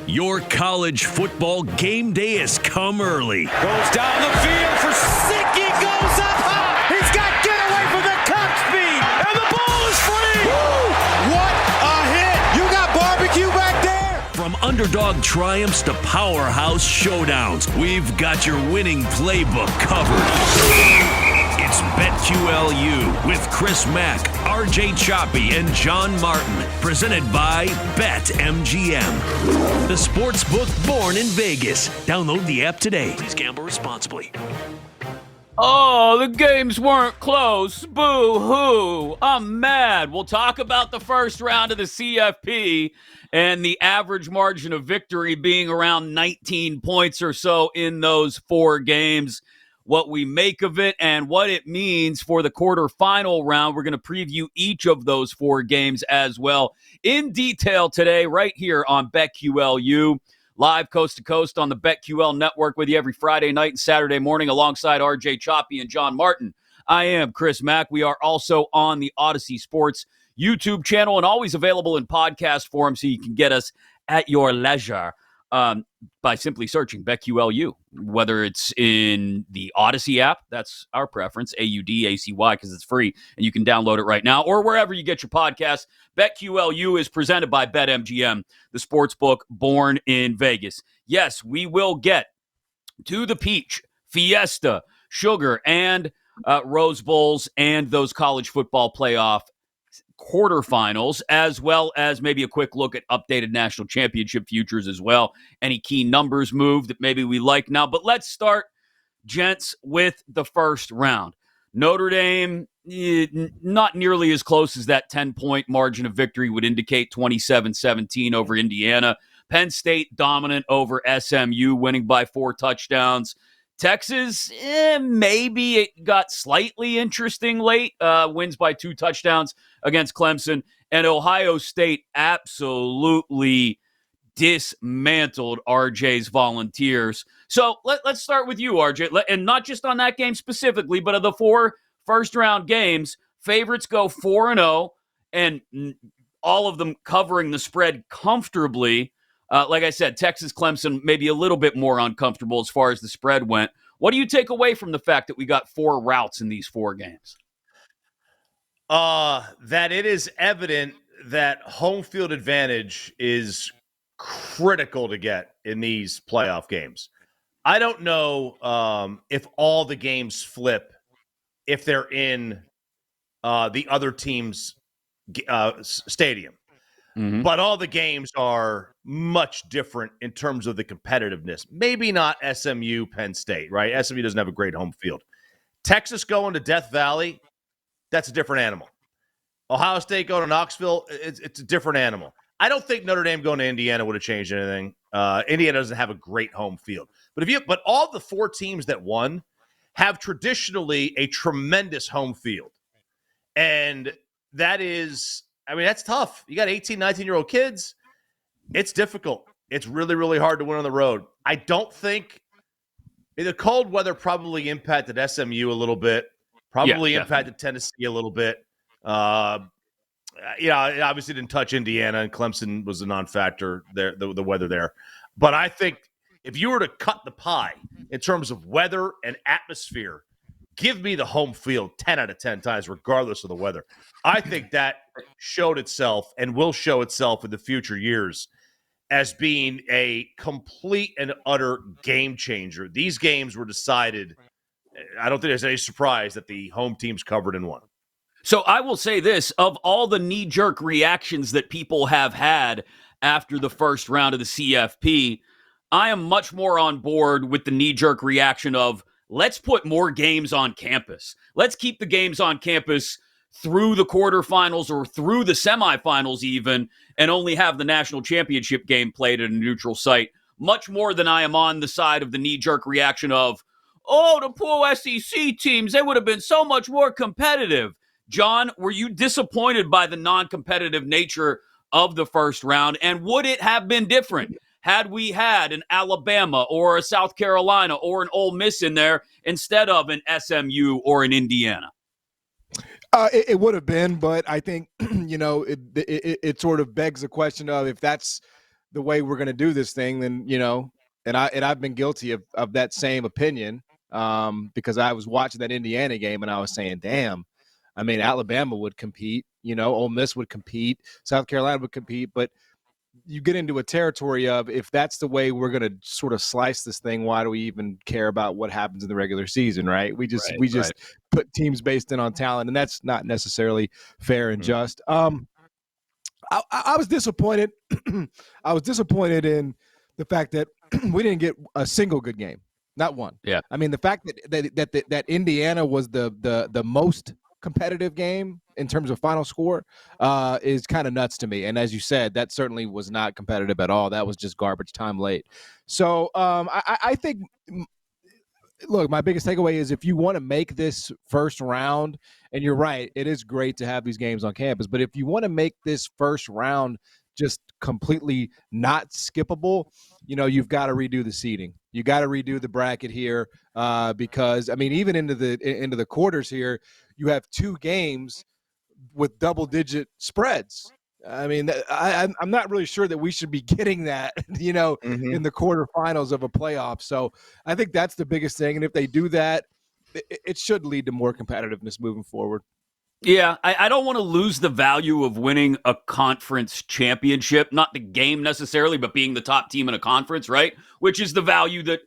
Your college football game day has come early. Goes down the field for Sicky, goes up high. He's got get away from the cop speed, and the ball is free. Woo! What a hit! You got barbecue back there. From underdog triumphs to powerhouse showdowns, we've got your winning playbook covered. It's BetQLU with Chris Mack, RJ Choppy, and John Martin, presented by BetMGM, the sports book born in Vegas. Download the app today. Please gamble responsibly. Oh, the games weren't close. Boo-hoo. I'm mad. We'll talk about the first round of the CFP and the average margin of victory being around 19 points or so in those four games. What we make of it and what it means for the quarterfinal round. We're going to preview each of those four games as well in detail today right here on BetQLU. Live coast to coast on the BetQL network with you every Friday night and Saturday morning alongside RJ Choppy and John Martin. I am Chris Mack. We are also on the Odyssey Sports YouTube channel and always available in podcast form so you can get us at your leisure. By simply searching BetQLU, whether it's in the Odyssey app, that's our preference, AUDACY, because it's free and you can download it right now, or wherever you get your podcasts. BetQLU is presented by BetMGM, the sports book born in Vegas. Yes, we will get to the Peach, Fiesta, Sugar, and Rose Bowls and those college football playoff quarterfinals, as well as maybe a quick look at updated national championship futures as well. Any key numbers moved that maybe we like now. But let's start, gents, with the first round. Notre Dame, not nearly as close as that 10-point margin of victory would indicate, 27-17 over Indiana. Penn State dominant over SMU, winning by 4 touchdowns. Texas, maybe it got slightly interesting late, wins by 2 touchdowns against Clemson, and Ohio State absolutely dismantled RJ's Volunteers. So let's start with you, RJ, and not just on that game specifically, but of the 4 first-round games, favorites go 4-0, and all of them covering the spread comfortably. Like I said, Texas, Clemson, maybe a little bit more uncomfortable as far as the spread went. What do you take away from the fact that we got 4 routes in these 4 games? That it is evident that home field advantage is critical to get in these playoff games. I don't know if all the games flip if they're in the other team's stadium. Mm-hmm. But all the games are much different in terms of the competitiveness. Maybe not SMU, Penn State, right? SMU doesn't have a great home field. Texas going to Death Valley, that's a different animal. Ohio State going to Knoxville, it's a different animal. I don't think Notre Dame going to Indiana would have changed anything. Indiana doesn't have a great home field. But all the 4 teams that won have traditionally a tremendous home field. And that is... that's tough. You got 18, 19-year-old kids. It's difficult. It's really, really hard to win on the road. I don't think the cold weather probably impacted SMU a little bit, probably impacted Tennessee a little bit. It obviously didn't touch Indiana, and Clemson was a non-factor there, the weather there. But I think if you were to cut the pie in terms of weather and atmosphere, give me the home field 10 out of 10 times, regardless of the weather. I think that showed itself and will show itself in the future years as being a complete and utter game changer. These games were decided. I don't think there's any surprise that the home teams covered and won. So I will say this, of all the knee-jerk reactions that people have had after the first round of the CFP, I am much more on board with the knee-jerk reaction of, let's put more games on campus. Let's keep the games on campus through the quarterfinals or through the semifinals even, and only have the national championship game played at a neutral site. Much more than I am on the side of the knee-jerk reaction of, oh, the poor SEC teams, they would have been so much more competitive. John, were you disappointed by the non-competitive nature of the first round, and would it have been different had we had an Alabama or a South Carolina or an Ole Miss in there instead of an SMU or an Indiana? It would have been, but I think, it sort of begs the question of if that's the way we're going to do this thing, then, and I've been guilty of that same opinion, because I was watching that Indiana game and I was saying, damn, I mean, Alabama would compete, Ole Miss would compete, South Carolina would compete, but you get into a territory of, if that's the way we're going to sort of slice this thing, why do we even care about what happens in the regular season, right? We just put teams based in on talent, and that's not necessarily fair and just. I was disappointed. I was disappointed in the fact that we didn't get a single good game, not one. Yeah. I mean, the fact that Indiana was the most competitive game in terms of final score is kind of nuts to me. And as you said, that certainly was not competitive at all. That was just garbage time late. So I think, look, my biggest takeaway is, if you want to make this first round, and you're right, it is great to have these games on campus, but if you want to make this first round just completely not skippable, you've got to redo the seeding. You got to redo the bracket here, because, I mean, even into the quarters here, you have 2 games with double-digit spreads. I mean, I'm not really sure that we should be getting that, in the quarterfinals of a playoff. So I think that's the biggest thing. And if they do that, it should lead to more competitiveness moving forward. Yeah, I don't want to lose the value of winning a conference championship, not the game necessarily, but being the top team in a conference, right? Which is the value that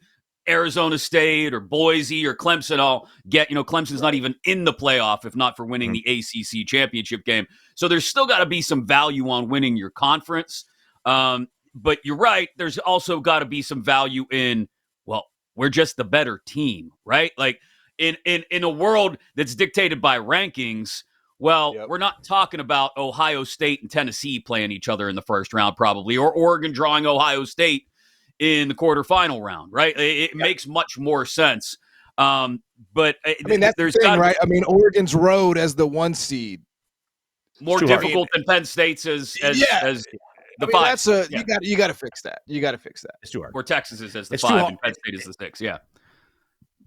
Arizona State or Boise or Clemson all get. Clemson's not even in the playoff if not for winning the ACC championship game. So there's still got to be some value on winning your conference. But you're right. There's also got to be some value in, well, we're just the better team, right? Like, in a world that's dictated by rankings, we're not talking about Ohio State and Tennessee playing each other in the first round probably, or Oregon drawing Ohio State in the quarterfinal round, right? It makes much more sense. But I mean, that's the thing, right? I mean, Oregon's road as the 1 seed. More difficult than Penn State's as the 5. You got to fix that. You got to fix that. It's too hard. Or Texas is as the 5 and Penn State is the 6. Yeah.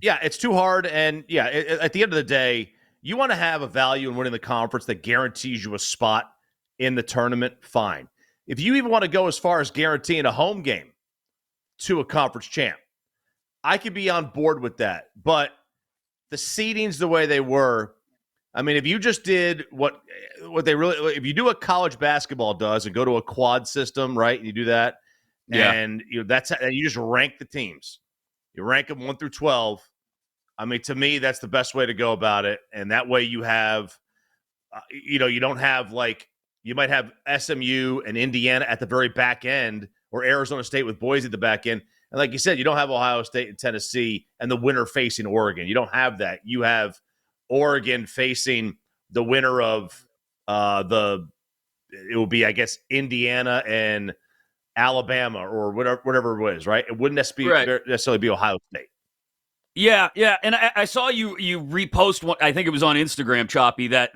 Yeah, it's too hard. And at the end of the day, you want to have a value in winning the conference that guarantees you a spot in the tournament. Fine. If you even want to go as far as guaranteeing a home game to a conference champ, I could be on board with that. But the seedings the way they were, I mean, if you just did what they really, if you do what college basketball does and go to a quad system, right? And you do that, and that's how you just rank the teams. You rank them 1 through 12. I mean, to me, that's the best way to go about it. And that way you have, you don't have you might have SMU and Indiana at the very back end, or Arizona State with Boise at the back end. And like you said, you don't have Ohio State and Tennessee and the winner facing Oregon. You don't have that. You have Oregon facing the winner of it will be, I guess, Indiana and Alabama or whatever it was, right? It wouldn't necessarily be Ohio State. Yeah. And I saw you repost one, I think it was on Instagram, Choppy, that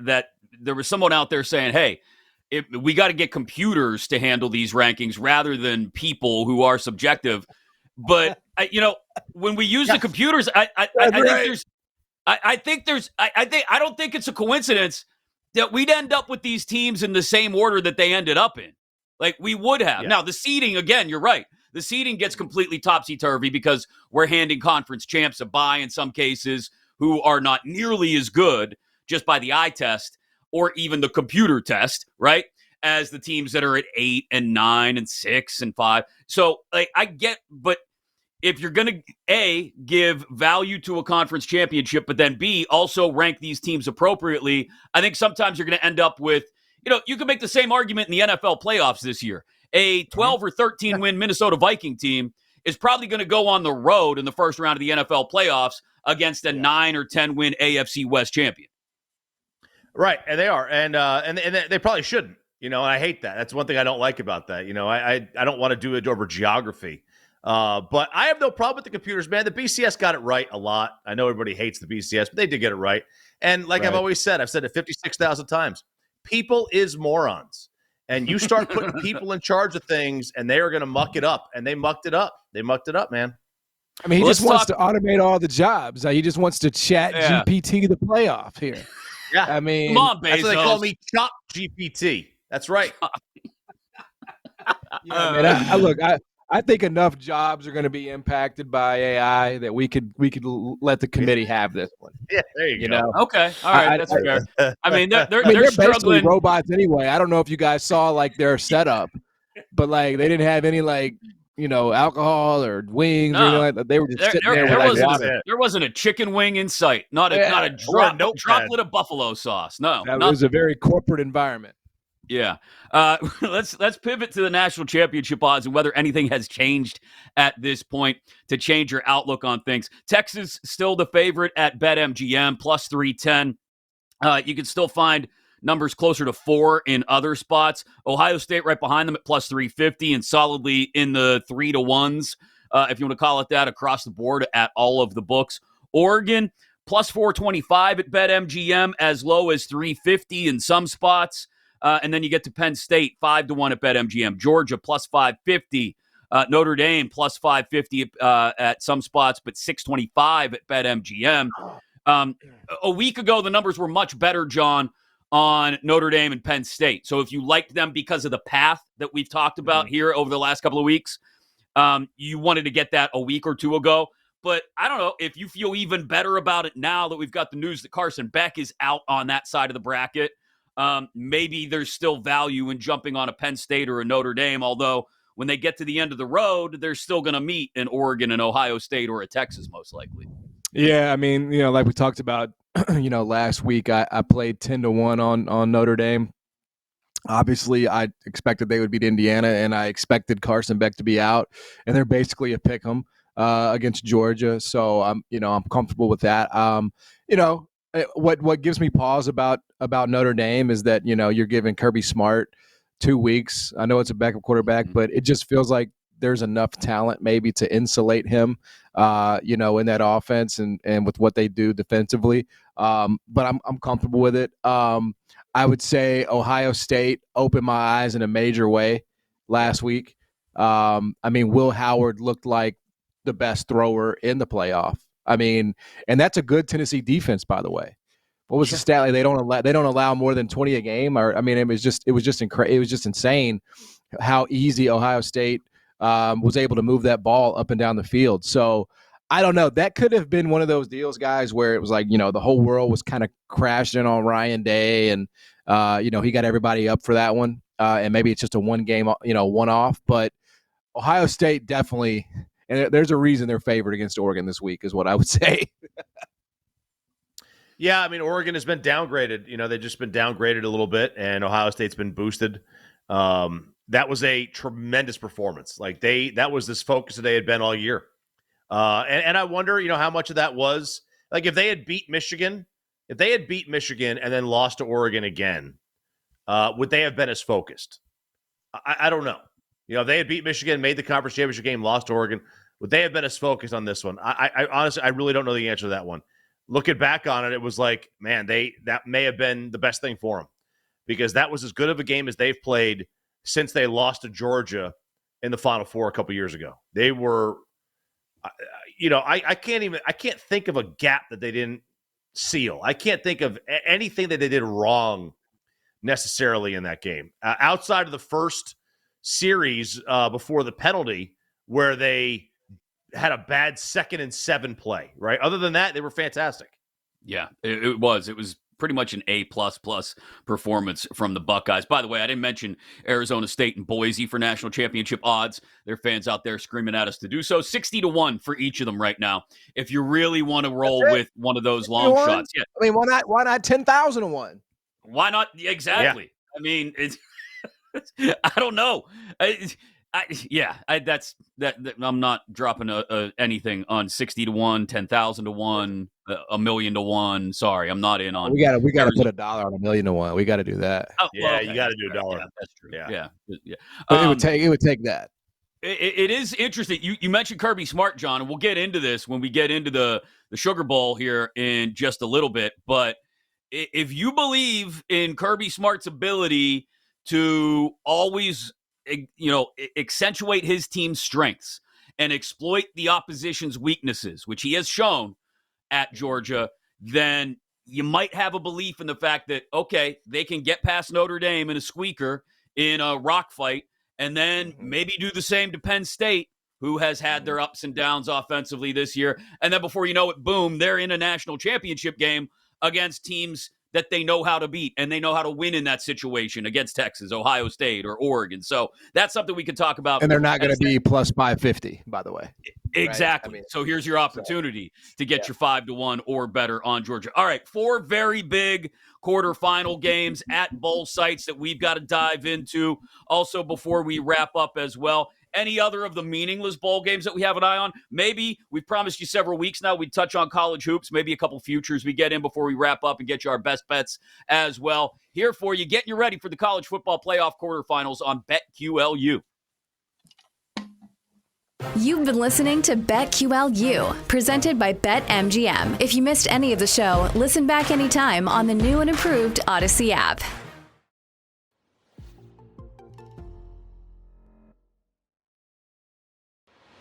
there was someone out there saying, hey, we got to get computers to handle these rankings rather than people who are subjective. But when we use the computers, I don't think it's a coincidence that we'd end up with these teams in the same order that they ended up in. Like we would have. Yeah. Now, the seeding, again, you're right. The seeding gets completely topsy-turvy because we're handing conference champs a bye in some cases who are not nearly as good just by the eye test or even the computer test, right, as the teams that are at 8 and 9 and 6 and 5. So, I get, but if you're going to, A, give value to a conference championship, but then B, also rank these teams appropriately, I think sometimes you're going to end up with, you can make the same argument in the NFL playoffs this year. A 12 or 13 win Minnesota Viking team is probably going to go on the road in the first round of the NFL playoffs against a 9 or 10 win AFC West champion. Right, and they are, and they probably shouldn't. And I hate that. That's one thing I don't like about that. I don't want to do it over geography. But I have no problem with the computers, man. The BCS got it right a lot. I know everybody hates the BCS, but they did get it right. And like I've always said, I've said it 56,000 times. People is morons. And you start putting people in charge of things, and they are going to muck it up. And they mucked it up. They mucked it up, man. I mean, he just wants to automate all the jobs. He just wants to chat GPT the playoff here. Yeah. I mean, come on, Bezos. That's what they call me, Chop GPT. That's right. Yeah, man. I think enough jobs are going to be impacted by AI that we could let the committee have this one. Yeah, there you go. know, Okay, all right, I, that's I, fair. I mean, they're I mean, they're basically struggling. robots anyway. I don't know if you guys saw like their setup, but like they didn't have any like alcohol or wings or anything No, like that. They were just sitting there with like water. there wasn't a chicken wing in sight. Not a Or a notepad. droplet of buffalo sauce. No, It was a very corporate environment. Yeah. Let's pivot to the national championship odds and whether anything has changed at this point to change your outlook on things. Texas still the favorite at BetMGM plus 310. You can still find numbers closer to 4 in other spots. Ohio State right behind them at plus 350 and solidly in the 3-1s, if you want to call it that, across the board at all of the books. Oregon plus 425 at BetMGM, as low as 350 in some spots. And then you get to Penn State, 5-1 at BetMGM. Georgia, plus 550. Notre Dame, plus 550 at some spots, but 625 at BetMGM. A week ago, the numbers were much better, John, on Notre Dame and Penn State. So if you liked them because of the path that we've talked about here over the last couple of weeks, you wanted to get that a week or two ago. But I don't know if you feel even better about it now that we've got the news that Carson Beck is out on that side of the bracket. Maybe there's still value in jumping on a Penn State or a Notre Dame, although when they get to the end of the road, they're still going to meet in Oregon and Ohio State or a Texas, most likely. Yeah, I mean, like we talked about, last week, I played 10-1 on Notre Dame. Obviously, I expected they would beat Indiana, and I expected Carson Beck to be out, and they're basically a pick 'em against Georgia. So I'm comfortable with that. What gives me pause about Notre Dame is that you're giving Kirby Smart 2 weeks. I know it's a backup quarterback, but it just feels like there's enough talent maybe to insulate him, in that offense and with what they do defensively. But I'm comfortable with it. I would say Ohio State opened my eyes in a major way last week. Will Howard looked like the best thrower in the playoff. And that's a good Tennessee defense, by the way. What was the stat? Like they don't allow more than 20 a game. It was just insane how easy Ohio State was able to move that ball up and down the field. So I don't know. That could have been one of those deals, guys, where it was like, the whole world was kind of crashing on Ryan Day and, he got everybody up for that one. And maybe it's just a one game, one-off. But Ohio State definitely, and there's a reason they're favored against Oregon this week is what I would say. Yeah, Oregon has been downgraded. They've just been downgraded a little bit, and Ohio State's been boosted. That was a tremendous performance. That was this focus that they had been all year. And I wonder, how much of that was like if they had beat Michigan and then lost to Oregon again, would they have been as focused? I don't know. If they had beat Michigan, made the conference championship game, lost to Oregon, would they have been as focused on this one? I honestly, I really don't know the answer to that one. Looking back on it, it was like, man, that may have been the best thing for them because that was as good of a game as they've played since they lost to Georgia in the Final Four a couple years ago. They were, I can't think of a gap that they didn't seal. I can't think of anything that they did wrong necessarily in that game outside of the first series before the penalty where they had a bad 2nd and 7 play, right? Other than that, they were fantastic. Yeah, it was pretty much an A++ performance from the Buckeyes. By the way, I didn't mention Arizona State and Boise for national championship odds. There are fans out there screaming at us to do so. 60-1 for each of them right now. If you really want to roll with one of those long shots. Yeah. Why not 10,000-1? Why not? Exactly. Yeah. It's I don't know. I'm not dropping anything on 60-1, 10,000-1, a million to 1. Sorry, I'm not in on. We got to put $1 on 1,000,000-1. We got to do that. Oh, well, okay. You got to do $1. Yeah, that's true. Yeah. But it would take that. It is interesting. You mentioned Kirby Smart, John, and we'll get into this when we get into the Sugar Bowl here in just a little bit. But if you believe in Kirby Smart's ability to always, accentuate his team's strengths and exploit the opposition's weaknesses, which he has shown at Georgia, then you might have a belief in the fact that, okay, they can get past Notre Dame in a squeaker in a rock fight and then maybe do the same to Penn State, who has had their ups and downs offensively this year. And then before you know it, boom, they're in a national championship game against teams that they know how to beat, and they know how to win in that situation against Texas, Ohio State, or Oregon. So that's something we can talk about. And they're not going to be plus 550, by the way. Exactly. Right? I mean, so here's your opportunity to get your 5-1 or better on Georgia. All right, 4 very big quarterfinal games at bowl sites that we've got to dive into. Also, before we wrap up as well, any other of the meaningless bowl games that we have an eye on? Maybe we've promised you several weeks now. We'd touch on college hoops, maybe a couple futures we get in before we wrap up and get you our best bets as well. Here for you, getting you ready for the college football playoff quarterfinals on BetQLU. You've been listening to BetQLU, presented by BetMGM. If you missed any of the show, listen back anytime on the new and improved Odyssey app.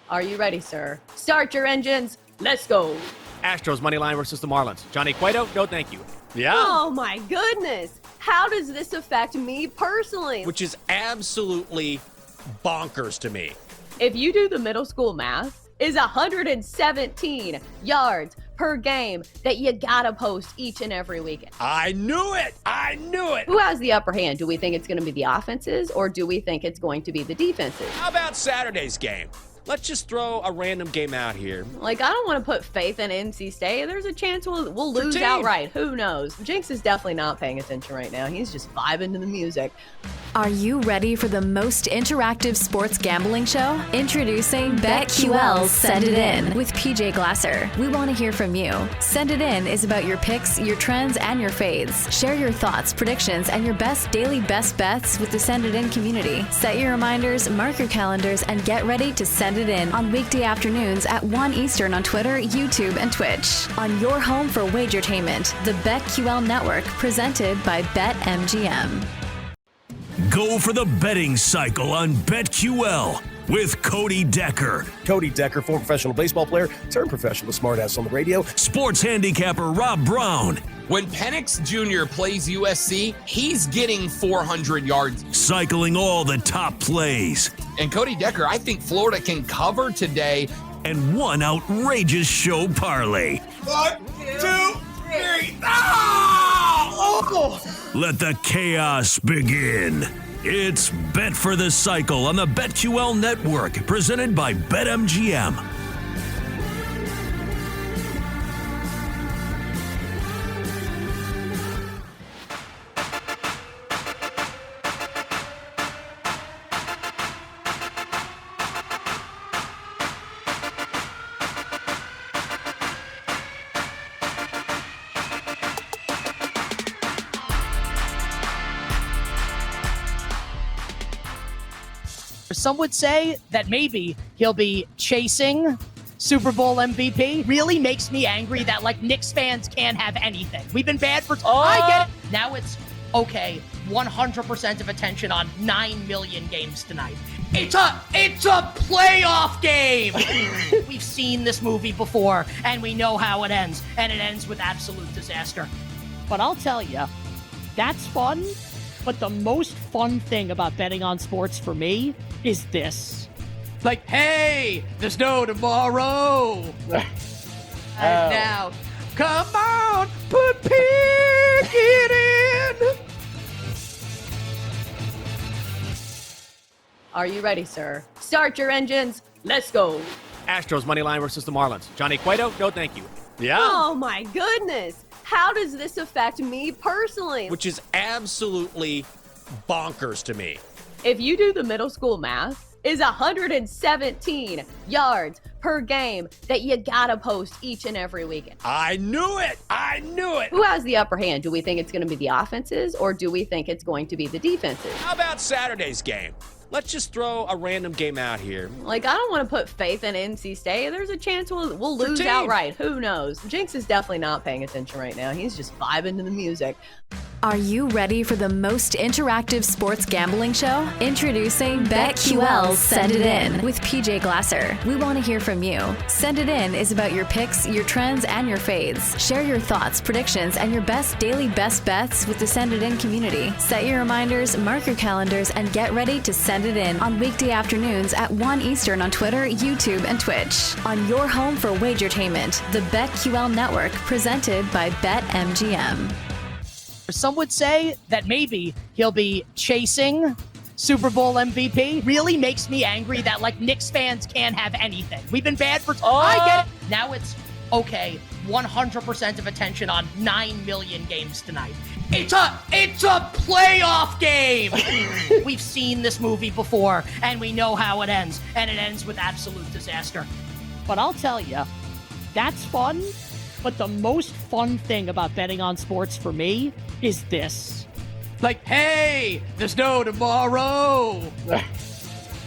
Are you ready, sir? Start your engines. Let's go. Astros money line versus the Marlins. Johnny Cueto, no thank you. Yeah. Oh, my goodness. How does this affect me personally? Which is absolutely bonkers to me. If you do the middle school math, is 117 yards per game that you gotta post each and every weekend. I knew it. Who has the upper hand? Do we think it's going to be the offenses, or do we think it's going to be the defenses? How about Saturday's game? Let's just throw a random game out here. Like, I don't want to put faith in NC State. There's a chance we'll lose team. outright. Who knows? Jinx is definitely not paying attention right now. He's just vibing to the music. Are you ready for the most interactive sports gambling show? Introducing BetQL's Send It In with PJ Glasser. We want to hear from you. Send It In is about your picks, your trends, and your fades. Share your thoughts, predictions, and your best daily best bets with the Send It In community. Set your reminders, mark your calendars, and get ready to send it in on weekday afternoons at 1 Eastern on Twitter, YouTube, and Twitch. On your home for wagertainment, the BetQL Network, presented by BetMGM. Go for the betting cycle on BetQL with Cody Decker, Cody Decker, former professional baseball player, turned professional smartass on the radio. sports handicapper Rob Brown, When Penix Jr. plays USC, he's getting 400 yards. cycling all the top plays, And Cody Decker, I think Florida can cover today. and one outrageous show parlay. 1, 2, 3. Let the chaos begin. It's Bet for the Cycle on the BetQL Network, presented by BetMGM. Some would say that maybe he'll be chasing Super Bowl MVP. Really makes me angry that, like, Knicks fans can't have anything. We've been bad for... I get it. Now it's, okay, 100% of attention on 9 million games tonight. It's a playoff game! We've seen this movie before, and we know how it ends. And it ends with absolute disaster. But I'll tell you, that's fun. But the most fun thing about betting on sports for me is this. Like, hey, there's no tomorrow. And now, come on, put Pickett in. Are you ready, sir? Start your engines. Let's go. Astros money line versus the Marlins. Johnny Cueto, no thank you. Yeah. Oh, my goodness. How does this affect me personally? Which is absolutely bonkers to me. If you do the middle school math, is 117 yards per game that you gotta post each and every weekend. I knew it. Who has the upper hand? Do we think it's going to be the offenses, or do we think it's going to be the defenses? How about Saturday's game? Let's just throw a random game out here. Like, I don't want to put faith in NC State. There's a chance we'll lose team. outright. Who knows? Jinx is definitely not paying attention right now. He's just vibing to the music. Are you ready for the most interactive sports gambling show? Introducing BetQL's Send It In with PJ Glasser. We want to hear from you. Send It In is about your picks, your trends, and your fades. Share your thoughts, predictions, and your best daily best bets with the Send It In community. Set your reminders, mark your calendars, and get ready to send it in on weekday afternoons at 1 Eastern on Twitter, YouTube, and Twitch. On your home for wagertainment, the BetQL Network, presented by BetMGM. Some would say that maybe he'll be chasing Super Bowl MVP. Really makes me angry that like Knicks fans can't have anything. We've been bad for. I get it. Now it's okay. 100% of attention on 9 million games tonight. It's a playoff game. We've seen this movie before, and we know how it ends, and it ends with absolute disaster. But I'll tell you, that's fun. But the most fun thing about betting on sports for me is this. Like, hey, there's no tomorrow. And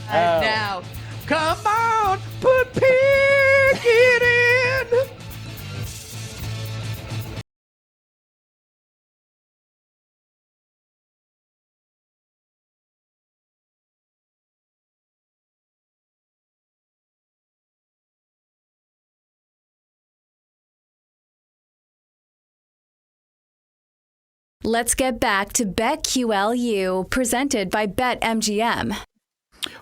now, come on, put Pickett in. Let's get back to BetQLU, presented by BetMGM.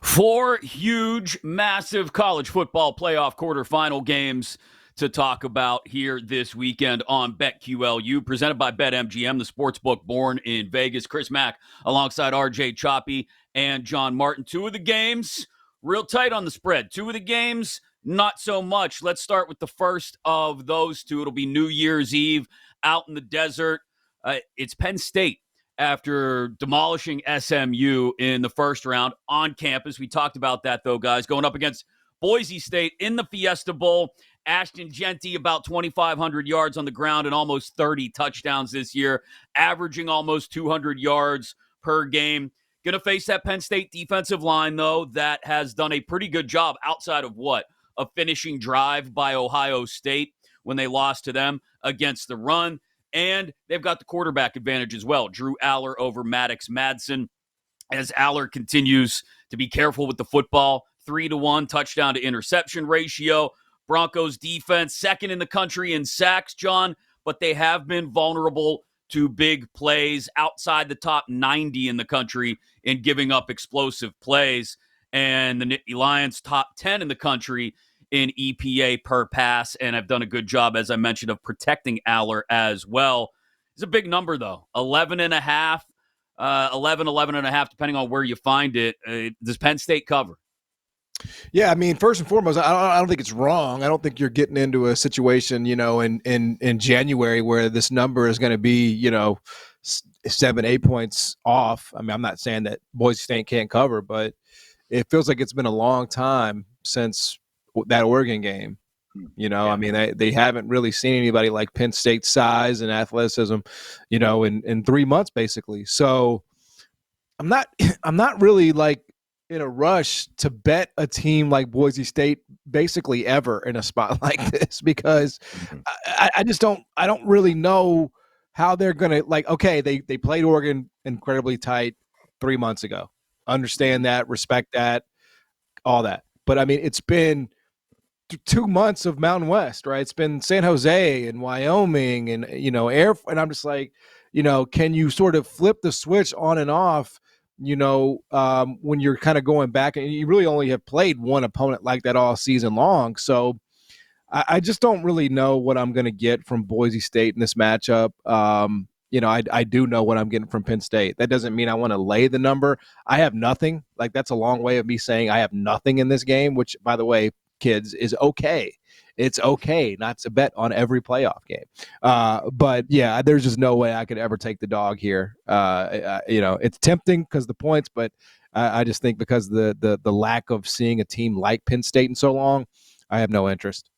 4 huge, massive college football playoff quarterfinal games to talk about here this weekend on BetQLU, presented by BetMGM, the sportsbook born in Vegas. Chris Mack alongside RJ Choppy and John Martin. 2 of the games, real tight on the spread. 2 of the games, not so much. Let's start with the first of those 2. It'll be New Year's Eve out in the desert. It's Penn State after demolishing SMU in the first round on campus. We talked about that, though, guys. Going up against Boise State in the Fiesta Bowl. Ashton Genty, about 2,500 yards on the ground and almost 30 touchdowns this year, averaging almost 200 yards per game. Going to face that Penn State defensive line, though, that has done a pretty good job outside of a finishing drive by Ohio State when they lost to them against the run. And they've got the quarterback advantage as well. Drew Aller over Maddox Madsen as Aller continues to be careful with the football. 3-to-1 touchdown to interception ratio. Broncos defense, second in the country in sacks, John, but they have been vulnerable to big plays, outside the top 90 in the country in giving up explosive plays. And the Nittany Lions, top 10 in the country in EPA per pass, and have done a good job, as I mentioned, of protecting Aller as well. It's a big number, though. 11.5, 11.5, depending on where you find it. Does Penn State cover? Yeah, I mean, first and foremost, I don't think it's wrong. I don't think you're getting into a situation, in January where this number is going to be, 7-8 points off. I mean, I'm not saying that Boise State can't cover, but it feels like it's been a long time since that Oregon game. I mean, they haven't really seen anybody like Penn State's size and athleticism, in 3 months basically. So I'm not really like in a rush to bet a team like Boise State basically ever in a spot like this, because I don't really know how they're gonna, like, okay, they played Oregon incredibly tight 3 months ago. Understand that, respect that, all that. But I mean, it's been 2 months of Mountain West, right? It's been San Jose and Wyoming and, and I'm just like, can you sort of flip the switch on and off, when you're kind of going back, and you really only have played one opponent like that all season long. So I just don't really know what I'm going to get from Boise State in this matchup. I do know what I'm getting from Penn State. That doesn't mean I want to lay the number. I have nothing. Like, that's a long way of me saying I have nothing in this game, which, by the way, kids, is okay. It's okay not to bet on every playoff game. But yeah, there's just no way I could ever take the dog here. It's tempting because the points, but I just think because the lack of seeing a team like Penn State in so long, I have no interest.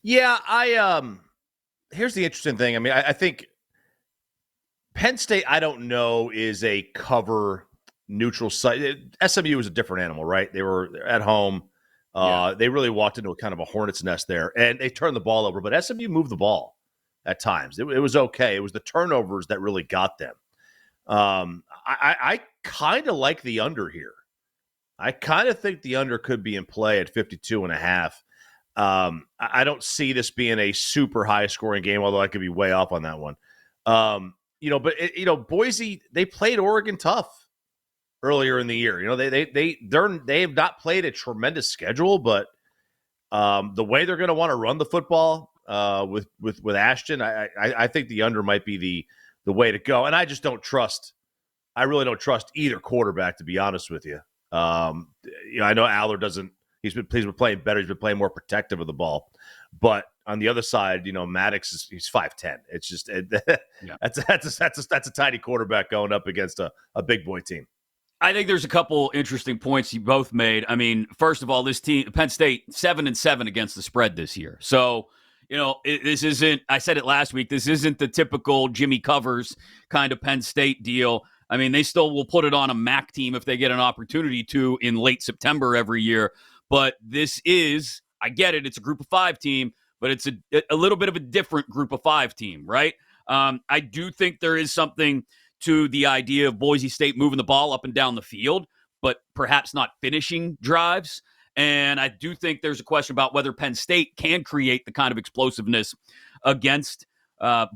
Yeah, here's the interesting thing. I mean, I think Penn State, I don't know, is a cover neutral site. SMU was a different animal, right? They were at home. They really walked into a kind of a hornet's nest there, and they turned the ball over. But SMU moved the ball at times. It was okay. It was the turnovers that really got them. I kind of like the under here. I kind of think the under could be in play at 52.5. I don't see this being a super high scoring game, although I could be way off on that one. But Boise, they played Oregon tough earlier in the year. They have not played a tremendous schedule, but the way they're going to want to run the football with Ashton, I think the under might be the way to go. And I just don't trust. I really don't trust either quarterback, to be honest with you. I know Aller doesn't. He's been playing better. He's been playing more protective of the ball. But on the other side, Maddox he's 5'10". It's just that's a tiny quarterback going up against a big boy team. I think there's a couple interesting points you both made. I mean, first of all, this team, Penn State, 7-7 against the spread this year. So, this isn't, I said it last week, this isn't the typical Jimmy covers kind of Penn State deal. I mean, they still will put it on a Mack team if they get an opportunity to in late September every year. But this is, I get it, it's a group of 5 team, but it's a little bit of a different group of 5 team, right? I do think there is something to the idea of Boise State moving the ball up and down the field, but perhaps not finishing drives. And I do think there's a question about whether Penn State can create the kind of explosiveness against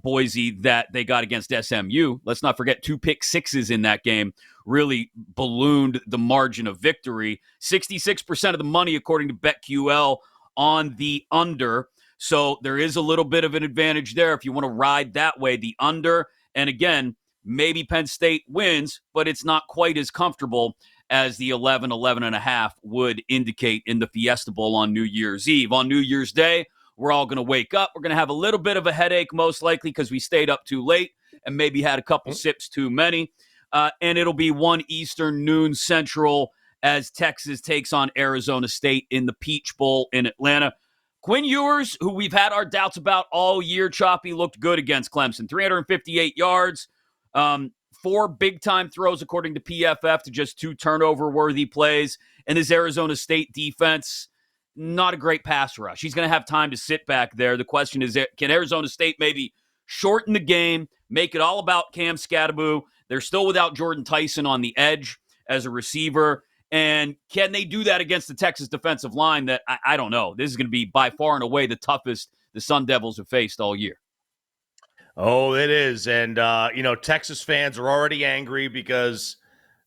Boise that they got against SMU. Let's not forget 2 pick sixes in that game really ballooned the margin of victory. 66% of the money, according to BetQL, on the under. So there is a little bit of an advantage there if you want to ride that way, the under. And again, maybe Penn State wins, but it's not quite as comfortable as the 11.5 would indicate in the Fiesta Bowl on New Year's Eve. On New Year's Day, we're all going to wake up. We're going to have a little bit of a headache, most likely, because we stayed up too late and maybe had a couple sips too many. And it'll be 1 Eastern, noon Central, as Texas takes on Arizona State in the Peach Bowl in Atlanta. Quinn Ewers, who we've had our doubts about all year, Choppy, looked good against Clemson. 358 yards, 4 big-time throws, according to PFF, to just 2 turnover-worthy plays. And his Arizona State defense, not a great pass rush. He's going to have time to sit back there. The question is, can Arizona State maybe shorten the game, make it all about Cam Scatterbo? They're still without Jordan Tyson on the edge as a receiver. And can they do that against the Texas defensive line that, I don't know. This is going to be by far and away the toughest the Sun Devils have faced all year. Oh, it is. And, Texas fans are already angry because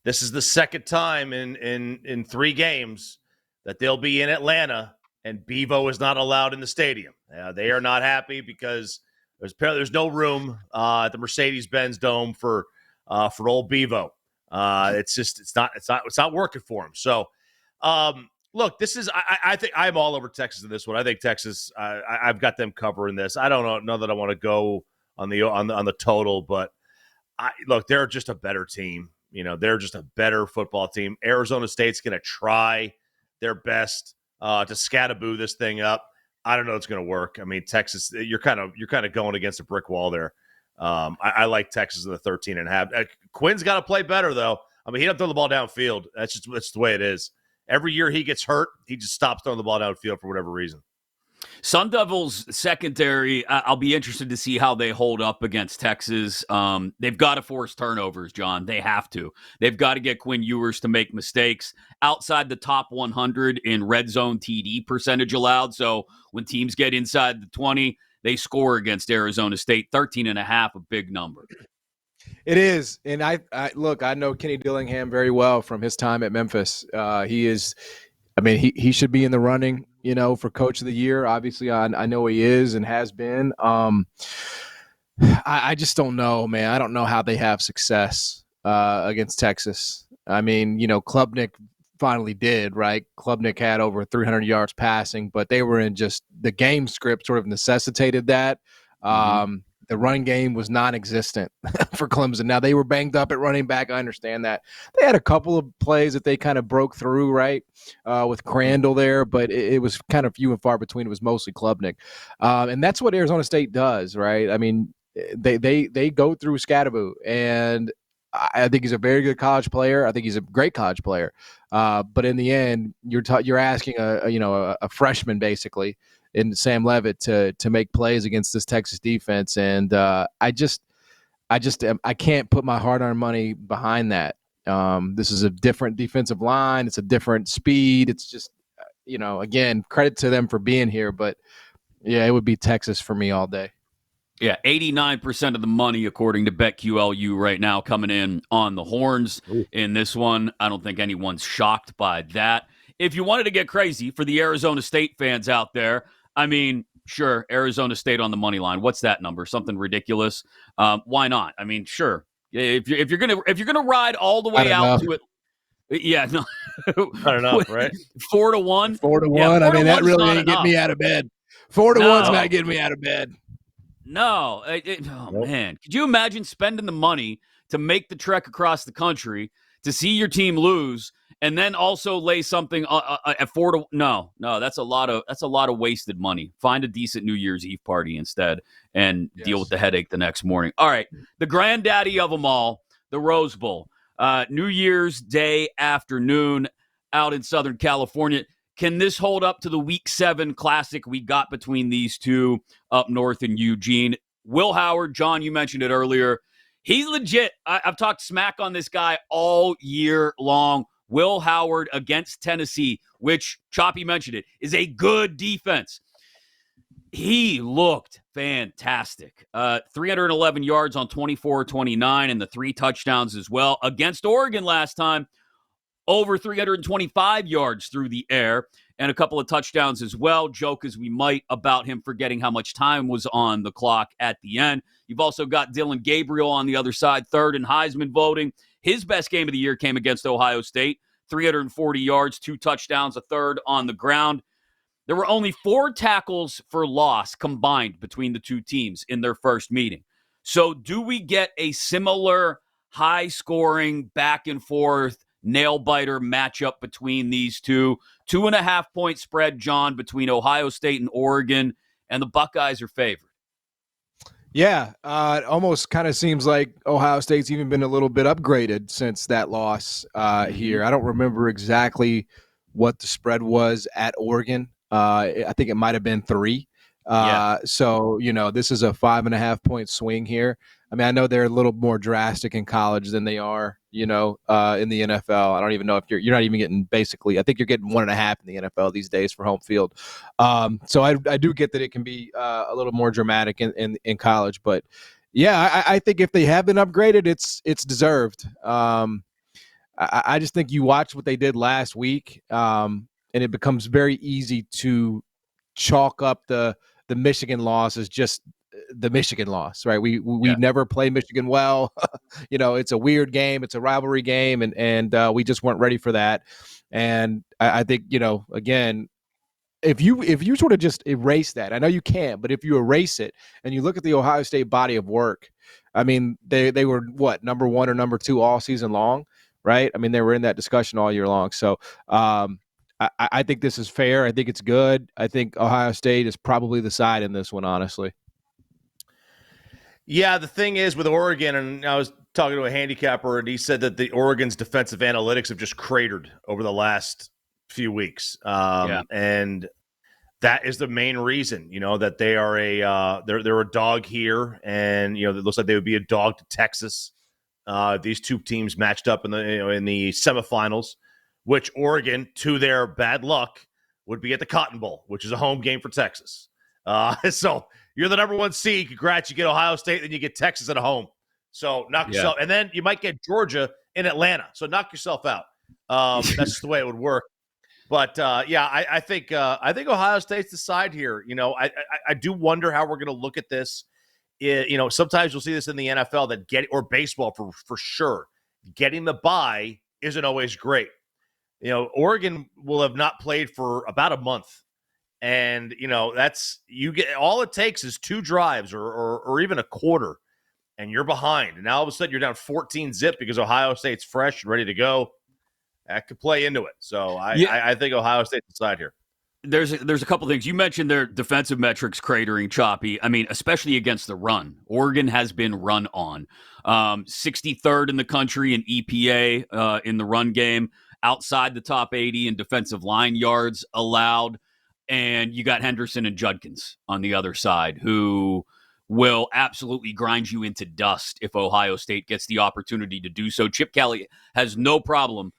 this is the second time in 3 games that they'll be in Atlanta and Bevo is not allowed in the stadium. They are not happy because there's no room at the Mercedes-Benz Dome for old Bevo. It's not working for him. So, look, this is I think I'm all over Texas in this one. I think Texas. I've got them covering this. I don't know that I want to go on the total, but look, they're just a better team. They're just a better football team. Arizona State's going to try their best to scatterboo this thing up. I don't know if it's going to work. I mean, Texas, you're kind of going against a brick wall there. I like Texas in the 13.5. Quinn's got to play better, though. I mean, he doesn't throw the ball downfield. That's the way it is. Every year he gets hurt, he just stops throwing the ball downfield for whatever reason. Sun Devils secondary, I'll be interested to see how they hold up against Texas. They've got to force turnovers, John. They have to. They've got to get Quinn Ewers to make mistakes outside the top 100 in red zone TD percentage allowed. So when teams get inside the 20, they score against Arizona State. 13.5, a big number. It is. And I know Kenny Dillingham very well from his time at Memphis. He should be in the running, for Coach of the Year. Obviously, I know he is and has been. I just don't know, man. I don't know how they have success against Texas. I mean, Klubnik finally did, right? Klubnik had over 300 yards passing, but they were in just the game script sort of necessitated that. The running game was non-existent for Clemson. Now, they were banged up at running back. I understand that. They had a couple of plays that they kind of broke through, right, with Crandall there, but it was kind of few and far between. It was mostly Klubnik. And that's what Arizona State does, right? I mean, they go through Scatterbo, and I think he's a very good college player. I think he's a great college player. But in the end, you're asking a freshman basically in Sam Levitt to make plays against this Texas defense, and I can't put my hard-earned money behind that. This is a different defensive line. It's a different speed. It's just, again, credit to them for being here, but yeah, it would be Texas for me all day. Yeah, 89% of the money, according to BetQLU right now, coming in on the Horns in this one. I don't think anyone's shocked by that. If you wanted to get crazy for the Arizona State fans out there, I mean, sure, Arizona State on the money line. What's that number? Something ridiculous. Why not? I mean, sure. If you're gonna ride all the way out to it, yeah, no, Not enough, right? 4-1. 4-1. Yeah, I mean, that really ain't enough. getting me out of bed. 4-1's not getting me out of bed. No. Man. Could you imagine spending the money to make the trek across the country to see your team lose and then also lay something at 4-1? No, that's a lot of wasted money. Find a decent New Year's Eve party instead and deal with the headache the next morning. All right. The granddaddy of them all, the Rose Bowl. New Year's Day afternoon out in Southern California. Can this hold up to the Week 7 classic we got between these two up north in Eugene? Will Howard, John, you mentioned it earlier. He's legit. I've talked smack on this guy all year long. Will Howard against Tennessee, which, Choppy mentioned it, is a good defense. He looked fantastic. 311 yards on 24-29 and the 3 touchdowns as well. Against Oregon last time, over 325 yards through the air and a couple of touchdowns as well. Joke as we might about him forgetting how much time was on the clock at the end. You've also got Dylan Gabriel on the other side, third in Heisman voting. His best game of the year came against Ohio State. 340 yards, 2 touchdowns, a third on the ground. There were only 4 tackles for loss combined between the two teams in their first meeting. So do we get a similar high-scoring, back-and-forth, nail-biter matchup between these two? 2.5-point spread, John, between Ohio State and Oregon, and the Buckeyes are favored. Yeah, it almost kind of seems like Ohio State's even been a little bit upgraded since that loss here. I don't remember exactly what the spread was at Oregon. I think it might have been 3. So, this is a 5.5-point swing here. I mean, I know they're a little more drastic in college than they are, in the NFL. I don't even know if you're not even getting basically, I think you're getting 1.5 in the NFL these days for home field. So I do get that it can be a little more dramatic in college, but yeah, I think if they have been upgraded, it's deserved. I just think you watch what they did last week, and it becomes very easy to chalk up the Michigan loss as just the Michigan loss, right? We never play Michigan well. It's a weird game. It's a rivalry game, and we just weren't ready for that. And I think, again, if you sort of just erase that, I know you can't, but if you erase it and you look at the Ohio State body of work, I mean, they were what, number 1 or number 2 all season long, right? I mean, they were in that discussion all year long. So I think this is fair. I think it's good. I think Ohio State is probably the side in this one, honestly. Yeah, the thing is with Oregon, and I was talking to a handicapper, and he said that the Oregon's defensive analytics have just cratered over the last few weeks. And that is the main reason, that they are they're a dog here, and it looks like they would be a dog to Texas. These two teams matched up in the semifinals, which Oregon, to their bad luck, would be at the Cotton Bowl, which is a home game for Texas. So you're the number 1 seed. Congrats, you get Ohio State, then you get Texas at home. So knock yourself, and then you might get Georgia in Atlanta. So knock yourself out. That's just the way it would work. But I think Ohio State's the side here. I do wonder how we're going to look at this. Sometimes you'll see this in the NFL or baseball for sure. Getting the bye isn't always great. Oregon will have not played for about a month. And, all it takes is 2 drives or even a quarter, and you're behind. And now all of a sudden you're down 14-0 because Ohio State's fresh and ready to go. That could play into it. So I think Ohio State's the side here. There's a couple things. You mentioned their defensive metrics cratering, Choppy. I mean, especially against the run. Oregon has been run on. 63rd in the country in EPA in the run game, outside the top 80 in defensive line yards allowed. and you got Henderson and Judkins on the other side who will absolutely grind you into dust if Ohio State gets the opportunity to do so. Chip Kelly has no problem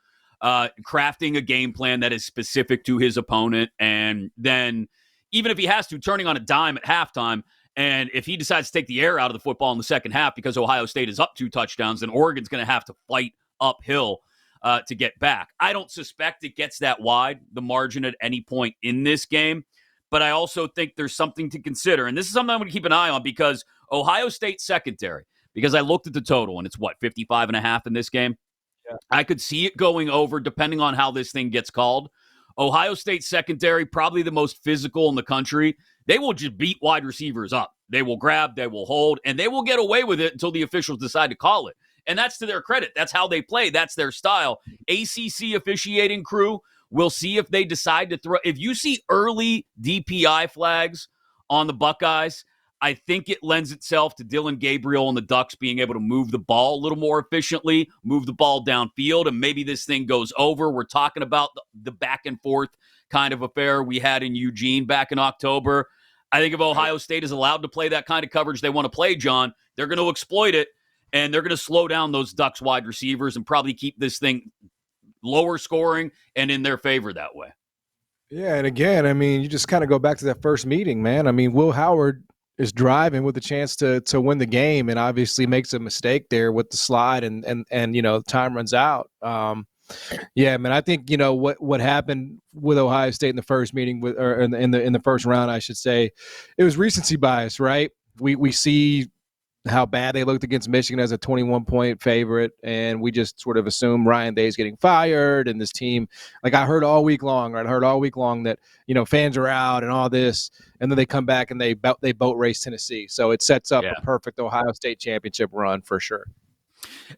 crafting a game plan that is specific to his opponent, and then even if he has to, turning on a dime at halftime. And if he decides to take the air out of the football in the second half because Ohio State is up 2 touchdowns, then Oregon's going to have to fight uphill to get back. I don't suspect it gets that wide, the margin at any point in this game, but I also think there's something to consider. And this is something I'm going to keep an eye on because Ohio State secondary, because I looked at the total and it's 55.5 in this game. Yeah. I could see it going over depending on how this thing gets called. Ohio State secondary, probably the most physical in the country. They will just beat wide receivers up. They will grab, they will hold, and they will get away with it until the officials decide to call it. And that's to their credit. That's how they play. That's their style. ACC officiating crew, we'll see if they decide to throw. If you see early DPI flags on the Buckeyes, I think it lends itself to Dylan Gabriel and the Ducks being able to move the ball a little more efficiently, move the ball downfield, and maybe this thing goes over. We're talking about the back and forth kind of affair we had in Eugene back in October. I think if Ohio State is allowed to play that kind of coverage they want to play, John, they're going to exploit it, and they're going to slow down those Ducks wide receivers and probably keep this thing lower scoring and in their favor that way. Yeah, and again, I mean, you just kind of go back to that first meeting, man. I mean, Will Howard is driving with a chance to win the game and obviously makes a mistake there with the slide and time runs out. Yeah, man, I think, what happened with Ohio State in the first meeting in the first round, I should say, it was recency bias, right? We see how bad they looked against Michigan as a 21-point favorite, and we just sort of assume Ryan Day's getting fired, and this team, like I heard all week long that, fans are out and all this, and then they come back and they boat race Tennessee. So it sets up a perfect Ohio State championship run for sure.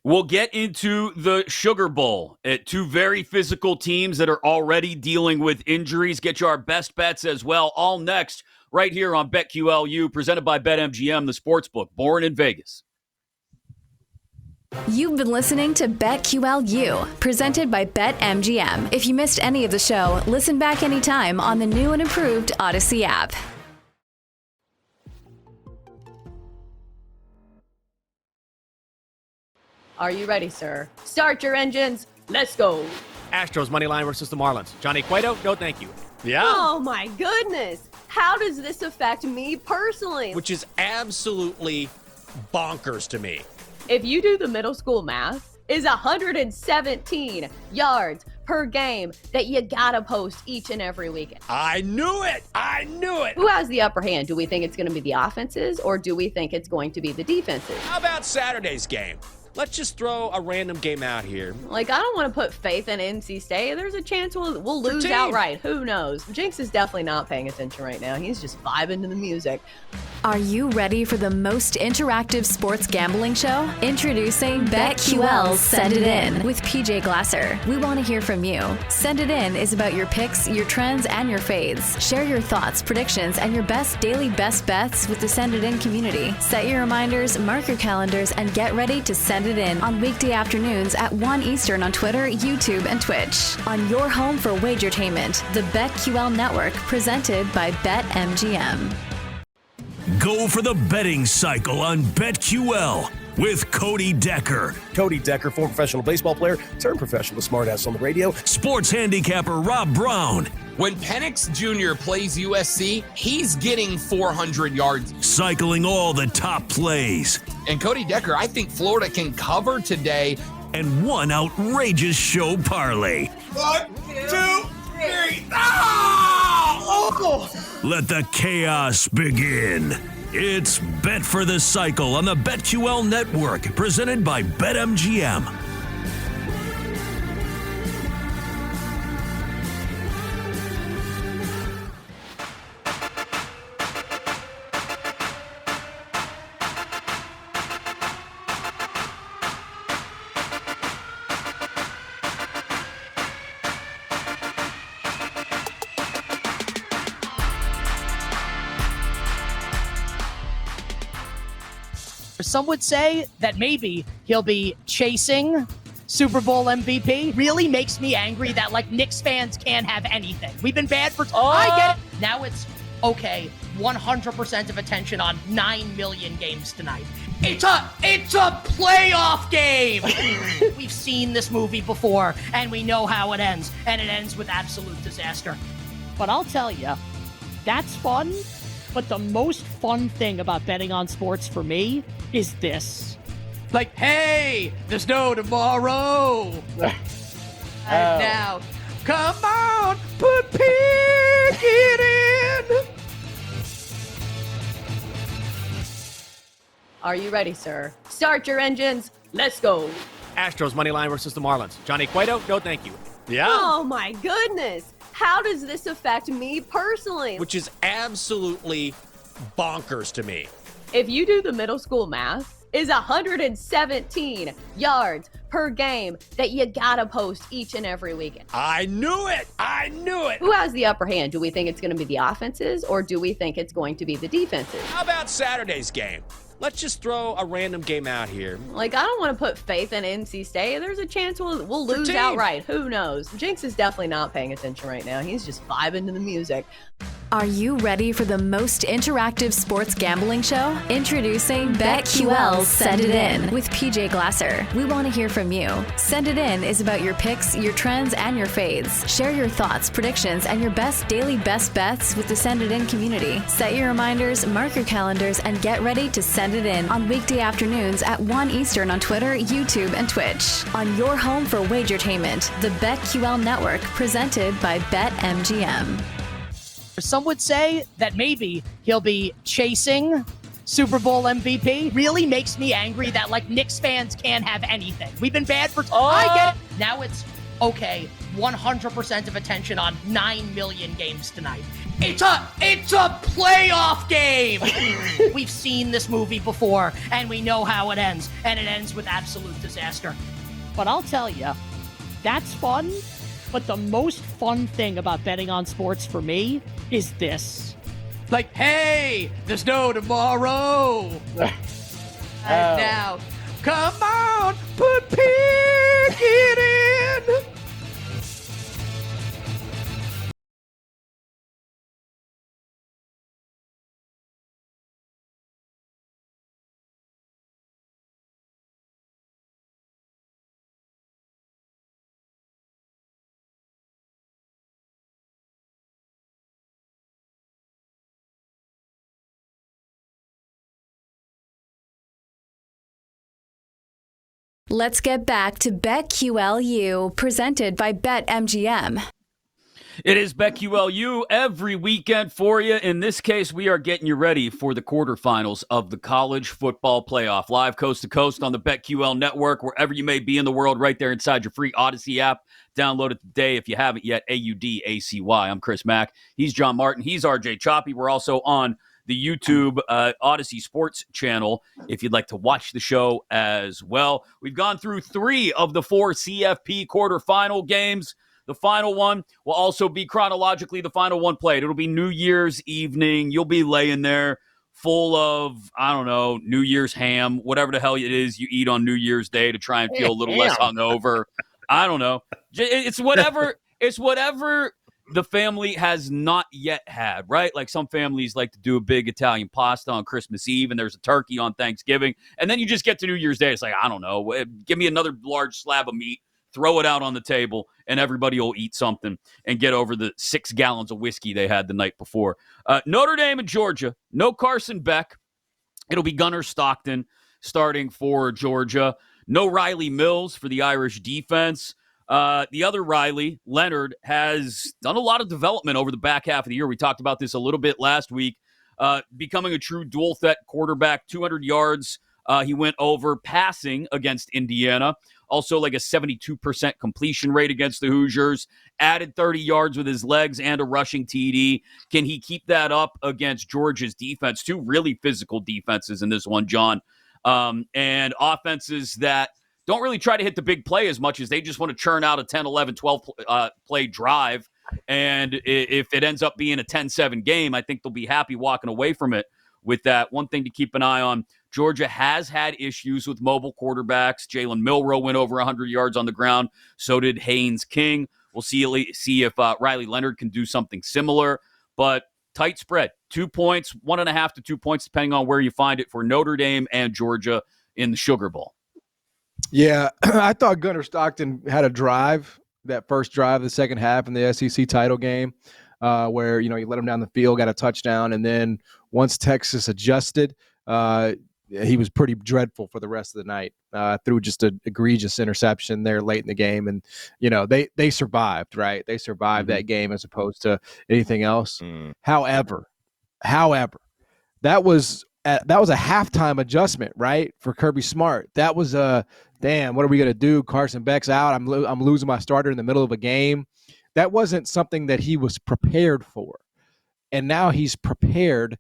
We'll get into the Sugar Bowl at 2 very physical teams that are already dealing with injuries. Get you our best bets as well. All next, right here on BetQLU, presented by BetMGM, the sportsbook, born in Vegas. You've been listening to BetQLU, presented by BetMGM. If you missed any of the show, listen back anytime on the new and improved Odyssey app. Are you ready, sir? Start your engines. Let's go. Astros money line versus the Marlins. Johnny Cueto, no thank you. Yeah. Oh, my goodness. How does this affect me personally? Which is absolutely bonkers to me. If you do the middle school math, is 117 yards per game that you gotta post each and every weekend. I knew it. Who has the upper hand? Do we think it's going to be the offenses, or do we think it's going to be the defenses? How about Saturday's game? Let's just throw a random game out here. I don't want to put faith in NC State. There's a chance we'll lose outright. Who knows? Jinx is definitely not paying attention right now. He's just vibing to the music. Are you ready for the most interactive sports gambling show? Introducing BetQL's Send It In with PJ Glasser. We want to hear from you. Send It In is about your picks, your trends, and your fades. Share your thoughts, predictions, and your best daily best bets with the Send It In community. Set your reminders, mark your calendars, and get ready to send it in on weekday afternoons at 1 Eastern on Twitter, YouTube, and Twitch. On your home for wagertainment, the BetQL Network, presented by BetMGM. Go for the betting cycle on BetQL with Cody Decker. Cody Decker, former professional baseball player, turned professional smartass on the radio. Sports handicapper Rob Brown. When Penix Jr. plays USC, he's getting 400 yards. Cycling all the top plays. And Cody Decker, I think Florida can cover today. And one outrageous show parlay. 1, 2, 3. Let the chaos begin. It's Bet for the Cycle on the BetQL Network, presented by BetMGM. Some would say that maybe he'll be chasing Super Bowl MVP really makes me angry that like Knicks fans can't have anything. We've been bad for I get it. Now it's okay, 100% of attention on 9 million games tonight. It's a playoff game. We've seen this movie before and we know how it ends, and it ends with absolute disaster. But I'll tell you, that's fun. But the most fun thing about betting on sports for me is this. Like, hey, there's no tomorrow. And now, come on, put Pickett in. Are you ready, sir? Start your engines. Let's go. Astros money line versus the Marlins. Johnny Cueto, no thank you. Yeah. Oh, my goodness. How does this affect me personally? Which is absolutely bonkers to me. If you do the middle school math, is 117 yards per game that you gotta post each and every weekend. I knew it. Who has the upper hand? Do we think it's going to be the offenses, or do we think it's going to be the defenses? How about Saturday's game? Let's just throw a random game out here. Like, I don't want to put faith in NC State. There's a chance we'll lose outright. Who knows? Jinx is definitely not paying attention right now. He's just vibing to the music. Are you ready for the most interactive sports gambling show? Introducing BetQL's Send It In with PJ Glasser. We want to hear from you. Send It In is about your picks, your trends, and your fades. Share your thoughts, predictions, and your best daily best bets with the Send It In community. Set your reminders, mark your calendars, and get ready to send it in on weekday afternoons at 1 Eastern on Twitter, YouTube, and Twitch. On your home for wagertainment, the BetQL Network, presented by BetMGM. Some would say that maybe he'll be chasing Super Bowl MVP. Really makes me angry that like Knicks fans can't have anything. We've been bad for I get it. Now it's okay, 100% of attention on 9 million games tonight. It's a playoff game. We've seen this movie before and we know how it ends, and it ends with absolute disaster. But I'll tell you, that's fun. But the most fun thing about betting on sports for me is this. Like, hey, there's no tomorrow. And now, come on, put Pickett in. Let's get back to BetQLU, presented by BetMGM. It is BetQLU every weekend for you. In this case, we are getting you ready for the quarterfinals of the college football playoff. Live coast to coast on the BetQL network, wherever you may be in the world, right there inside your free Odyssey app. Download it today if you haven't yet. AUDACY. I'm Chris Mack. He's John Martin. He's RJ Choppy. We're also on the YouTube Odyssey Sports channel if you'd like to watch the show as well. We've gone through 3 of the 4 CFP quarterfinal games. The final one will also be chronologically the final one played. It'll be New Year's evening. You'll be laying there full of, I don't know, New Year's ham, whatever the hell it is you eat on New Year's Day to try and feel a little less hungover. I don't know. It's whatever. It's whatever the family has not yet had, right? Like some families like to do a big Italian pasta on Christmas Eve, and there's a turkey on Thanksgiving. And then you just get to New Year's Day. It's like, I don't know, give me another large slab of meat, throw it out on the table, and everybody will eat something and get over the 6 gallons of whiskey they had the night before. Notre Dame and Georgia, no Carson Beck. It'll be Gunnar Stockton starting for Georgia. No Riley Mills for the Irish defense. The other Riley, Leonard, has done a lot of development over the back half of the year. We talked about this a little bit last week. Becoming a true dual threat quarterback, 200 yards. He went over passing against Indiana. Also like a 72% completion rate against the Hoosiers. Added 30 yards with his legs and a rushing TD. Can he keep that up against Georgia's defense? 2 really physical defenses in this one, John. And offenses that don't really try to hit the big play as much as they just want to churn out a 10, 11, 12 play drive. And if it ends up being a 10-7 game, I think they'll be happy walking away from it with that. One thing to keep an eye on, Georgia has had issues with mobile quarterbacks. Jalen Milroe went over 100 yards on the ground. So did Haynes King. We'll see if Riley Leonard can do something similar. But tight spread, 2 points, 1.5 to 2 points, depending on where you find it for Notre Dame and Georgia in the Sugar Bowl. Yeah, I thought Gunnar Stockton had a drive, that first drive, the second half in the SEC title game, where, you let him down the field, got a touchdown, and then once Texas adjusted, he was pretty dreadful for the rest of the night. Threw just an egregious interception there late in the game, and they survived, right? They survived that game as opposed to anything else. However, that was a halftime adjustment, right, for Kirby Smart. That was damn, what are we gonna do? Carson Beck's out. I'm losing my starter in the middle of a game. That wasn't something that he was prepared for, and now he's prepared.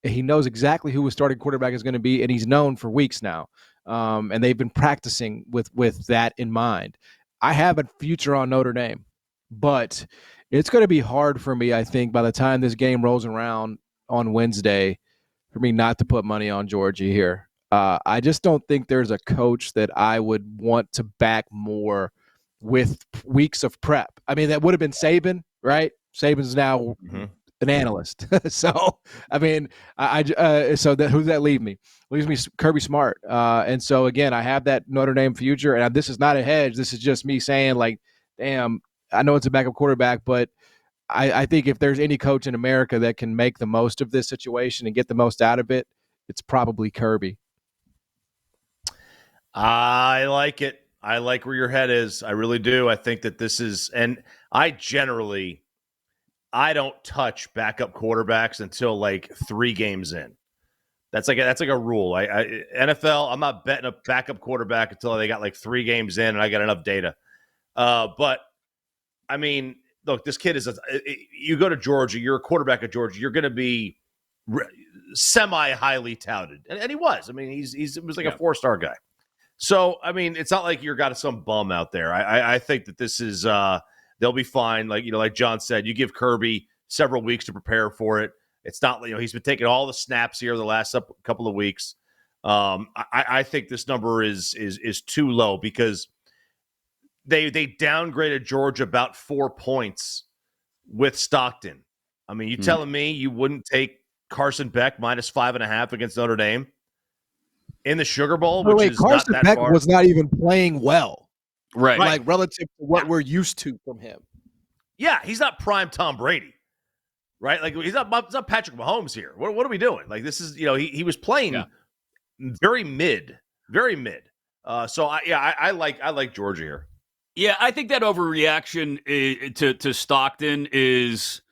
He knows exactly who his starting quarterback is going to be, and he's known for weeks now. And they've been practicing with that in mind. I have a future on Notre Dame, but it's going to be hard for me, I think, by the time this game rolls around on Wednesday, for me not to put money on Georgia here. I just don't think there's a coach that I would want to back more with weeks of prep. I mean, that would have been Saban, right? Saban's now an analyst. So, I mean, so that who's that leave me? Leaves me Kirby Smart. And so, again, I have that Notre Dame future, and this is not a hedge. This is just me saying, like, damn, I know it's a backup quarterback, but I think if there's any coach in America that can make the most of this situation and get the most out of it, it's probably Kirby. I like it. I like where your head is. I really do. I think that this is, and I don't touch backup quarterbacks until like 3 games in. That's like a rule. NFL, I'm not betting a backup quarterback until they got like 3 games in and I got enough data. But I mean, look, this kid you go to Georgia, you're a quarterback at Georgia, you're going to be semi highly touted, and he was. I mean, he was like a 4-star guy. So I mean, it's not like you're got some bum out there. I think that this is they'll be fine. Like John said, you give Kirby several weeks to prepare for it. It's not, he's been taking all the snaps here the last couple of weeks. I think this number is too low because they downgraded Georgia about 4 points with Stockton. I mean, you telling me you wouldn't take Carson Beck minus 5.5 against Notre Dame in the Sugar Bowl, which is Carson not that Beck far. was not even playing well, right? Like relative to what we're used to from him. Yeah, he's not prime Tom Brady, right? Like he's not Patrick Mahomes here. What are we doing? Like this is, he was playing very mid. So I like Georgia here. Yeah, I think that overreaction to Stockton is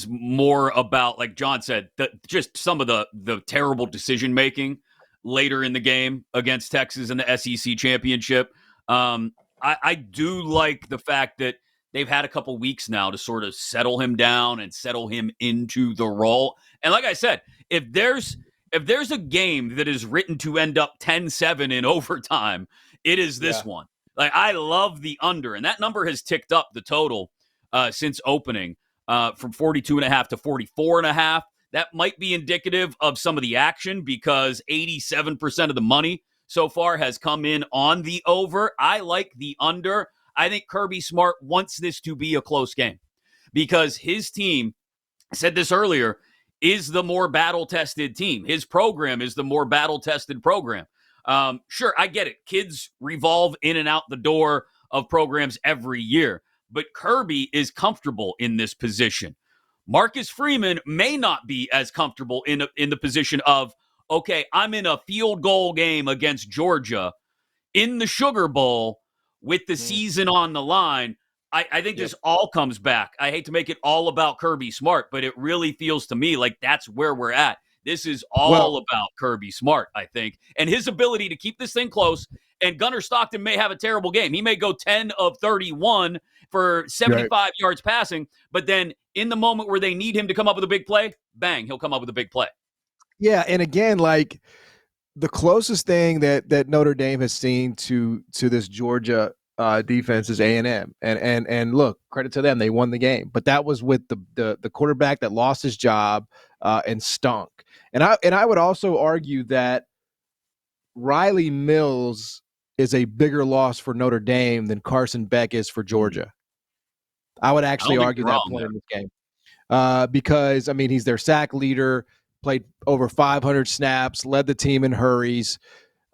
more about, like John said, just some of the terrible decision making later in the game against Texas in the SEC championship. I do like the fact that they've had a couple weeks now to sort of settle him down and settle him into the role. And like I said, if there's a game that is written to end up 10-7 in overtime, it is this one. Like, I love the under, and that number has ticked up the total since opening from 42.5 to 44.5. That might be indicative of some of the action because 87% of the money so far has come in on the over. I like the under. I think Kirby Smart wants this to be a close game because his team, I said this earlier, is the more battle-tested team. His program is the more battle-tested program. Sure, I get it. Kids revolve in and out the door of programs every year, but Kirby is comfortable in this position. Marcus Freeman may not be as comfortable in the position of, okay, I'm in a field goal game against Georgia in the Sugar Bowl with the season on the line. I think this all comes back. I hate to make it all about Kirby Smart, but it really feels to me like that's where we're at. This is all about Kirby Smart, I think, and his ability to keep this thing close. And Gunnar Stockton may have a terrible game. He may go 10 of 31 for 75 yards passing, but then in the moment where they need him to come up with a big play, bang, he'll come up with a big play. Yeah, and again, like the closest thing that Notre Dame has seen to this Georgia defense is A&M, and look, credit to them, they won the game, but that was with the quarterback that lost his job and stunk. And I would also argue that Riley Mills is a bigger loss for Notre Dame than Carson Beck is for Georgia. I would actually argue that point in this game. Because, I mean, he's their sack leader, played over 500 snaps, led the team in hurries.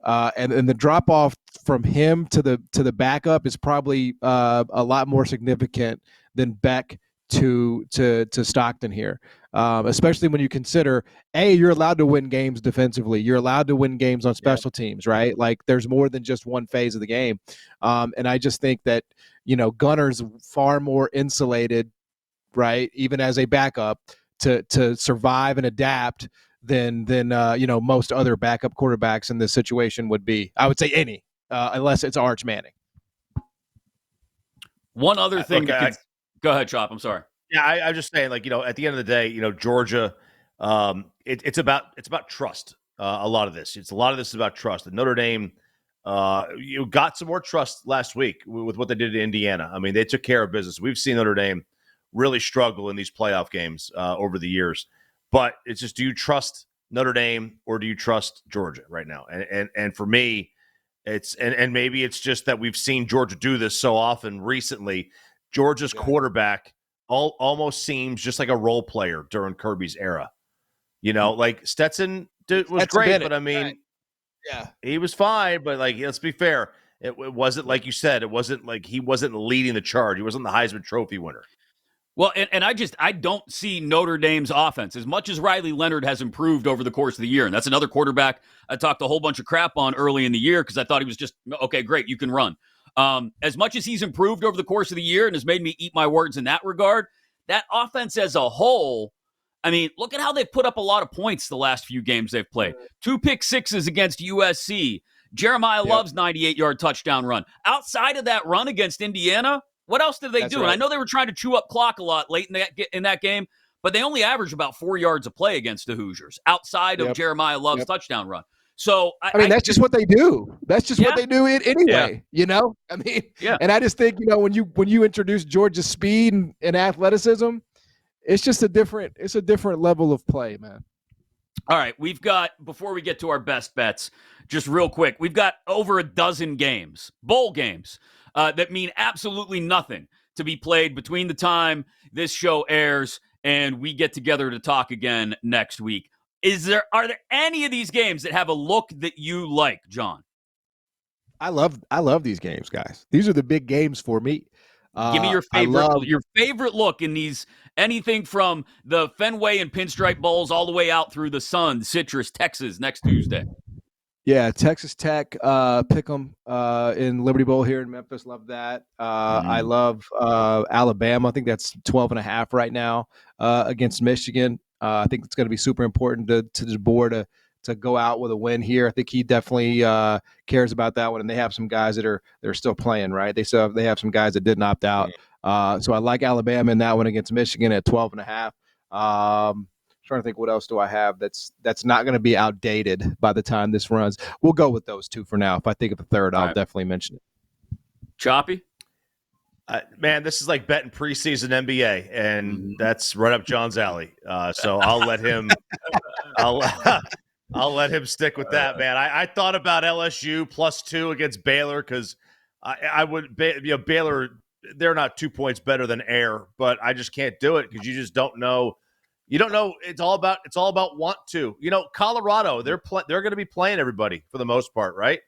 And the drop off from him to the backup is probably a lot more significant than Beck to Stockton here, especially when you consider you're allowed to win games defensively, you're allowed to win games on special teams, right? Like there's more than just one phase of the game, and I just think that Gunner's far more insulated, right, even as a backup to survive and adapt than most other backup quarterbacks in this situation would be. I would say any, unless it's Arch Manning. One other thing. Go ahead, Chop. I'm sorry. Yeah, I'm just saying, like, at the end of the day, Georgia, it's about trust. A lot of this is about trust. And Notre Dame, you got some more trust last week with what they did to Indiana. I mean, they took care of business. We've seen Notre Dame really struggle in these playoff games over the years. But it's just, do you trust Notre Dame or do you trust Georgia right now? And for me, it's and maybe it's just that we've seen Georgia do this so often recently. Georgia's quarterback almost seems just like a role player during Kirby's era. Like Stetson was great, but I mean, he was fine. But like, let's be fair, it wasn't like you said. It wasn't like he wasn't leading the charge. He wasn't the Heisman Trophy winner. Well, and I don't see Notre Dame's offense as much as Riley Leonard has improved over the course of the year. And that's another quarterback I talked a whole bunch of crap on early in the year because I thought he was just, okay, great, you can run. As much as he's improved over the course of the year and has made me eat my words in that regard, that offense as a whole, I mean, look at how they've put up a lot of points the last few games they've played. 2 pick-sixes against USC. Jeremiah Love's 98-yard touchdown run. Outside of that run against Indiana, what else did they do? Right. And I know they were trying to chew up clock a lot late in that game, but they only averaged about 4 yards a play against the Hoosiers outside of Jeremiah Love's touchdown run. So I mean, that's just what they do. That's just what they do anyway. I mean, and I just think when you introduce Georgia's speed and athleticism, it's just a different level of play, man. All right, we've got, before we get to our best bets, just real quick, we've got over a dozen games, bowl games, that mean absolutely nothing to be played between the time this show airs and we get together to talk again next week. Are there any of these games that have a look that you like, John? I love these games, guys. These are the big games for me. Give me your favorite look in these. Anything from the Fenway and Pinstripe Bowls all the way out through the Sun, Citrus, Texas next Tuesday. Yeah, Texas Tech, Pick'em in Liberty Bowl here in Memphis. Love that. I love Alabama. I think that's 12.5 right now against Michigan. I think it's going to be super important to DeBoer to go out with a win here. I think he definitely cares about that one, and they have some guys that are still playing, right? They have some guys that didn't opt out. So I like Alabama in that one against Michigan at 12.5. Trying to think what else do I have that's not going to be outdated by the time this runs. We'll go with those two for now. If I think of a third, I'll definitely mention it. Choppy? Man, this is like betting preseason NBA, and that's right up John's alley. So I'll let him. I'll let him stick with that, man. I thought about LSU +2 against Baylor because I would. Baylor, they're not 2 points better than Air, but I just can't do it because you just don't know. You don't know. It's all about want to. Colorado, they're going to be playing everybody for the most part, right?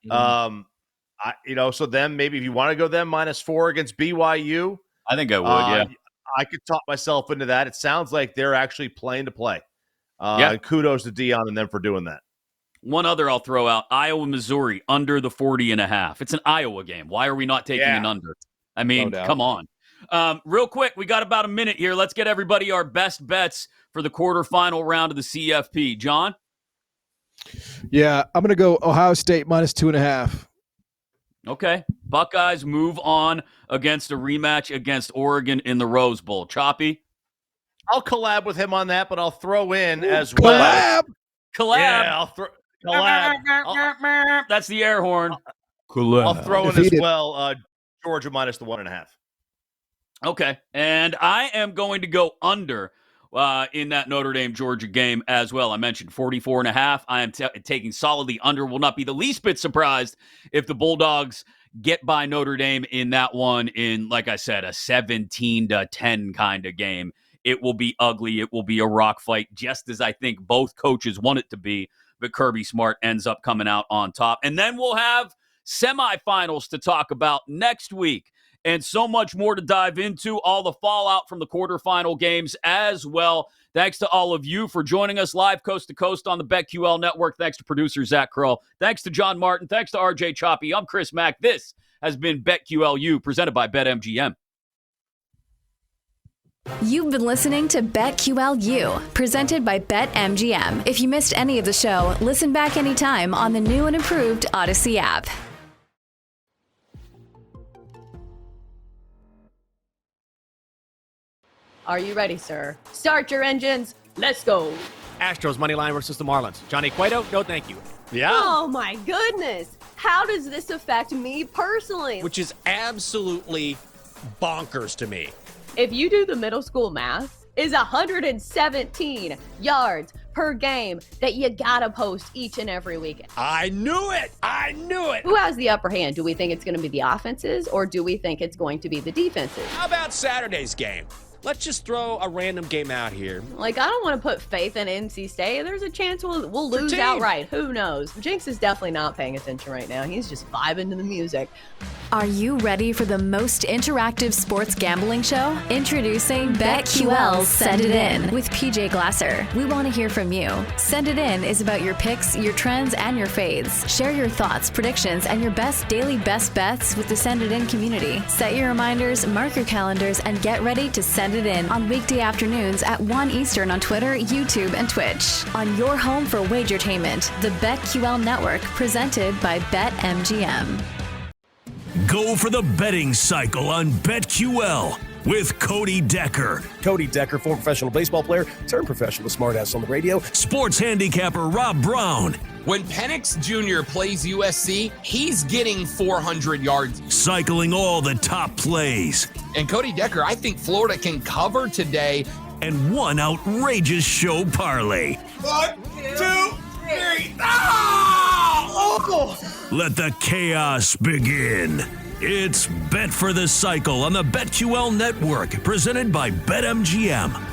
So then maybe if you want to go them -4 against BYU, I think I would. Yeah, I could talk myself into that. It sounds like they're actually playing to play. And kudos to Dion and them for doing that. One other I'll throw out: Iowa, Missouri under the 40.5. It's an Iowa game. Why are we not taking an under? I mean, come on. Real quick, we got about a minute here. Let's get everybody our best bets for the quarterfinal round of the CFP. John? Yeah, I'm going to go Ohio State -2.5. Okay. Buckeyes move on against a rematch against Oregon in the Rose Bowl. Choppy? I'll collab with him on that, but I'll throw in as well. Collab. Yeah, I'll throw collab. That's the air horn. Collab. I'll throw in as well Georgia -1.5. Okay. And I am going to go under in that Notre Dame-Georgia game as well. I mentioned 44.5. I am taking solidly under. Will not be the least bit surprised if the Bulldogs get by Notre Dame in that one in, like I said, a 17-10 kind of game. It will be ugly. It will be a rock fight, just as I think both coaches want it to be. But Kirby Smart ends up coming out on top. And then we'll have semifinals to talk about next week. And so much more to dive into, all the fallout from the quarterfinal games as well. Thanks to all of you for joining us live coast to coast on the BetQL network. Thanks to producer Zach Kroll. Thanks to John Martin. Thanks to RJ Choppy. I'm Chris Mack. This has been BetQLU, presented by BetMGM. You've been listening to BetQLU, presented by BetMGM. If you missed any of the show, listen back anytime on the new and improved Odyssey app. Are you ready, sir? Start your engines. Let's go. Astros money line versus the Marlins. Johnny Cueto, no thank you. Yeah. Oh, my goodness. How does this affect me personally? Which is absolutely bonkers to me. If you do the middle school math, is 117 yards per game that you gotta post each and every weekend. I knew it. I knew it. Who has the upper hand? Do we think it's going to be the offenses, or do we think it's going to be the defenses? How about Saturday's game? Let's just throw a random game out here. Like, I don't want to put faith in NC State. There's a chance we'll lose outright. Who knows? Jinx is definitely not paying attention right now. He's just vibing to the music. Are you ready for the most interactive sports gambling show? Introducing BetQL's Send It In with PJ Glasser. We want to hear from you. Send It In is about your picks, your trends, and your fades. Share your thoughts, predictions, and your best daily best bets with the Send It In community. Set your reminders, mark your calendars, and get ready to send it in on weekday afternoons at 1 Eastern on Twitter, YouTube, and Twitch. On your home for wagertainment, the BetQL Network, presented by BetMGM. Go for the betting cycle on BetQL with Cody Decker. Cody Decker, former professional baseball player, turned professional smartass on the radio. Sports handicapper Rob Brown. When Penix Jr. plays USC, he's getting 400 yards. Cycling all the top plays. And Cody Decker, I think Florida can cover today. And one outrageous show parlay. 1, 2, 3. Oh! Let the chaos begin. It's Bet for the Cycle on the BetQL Network, presented by BetMGM.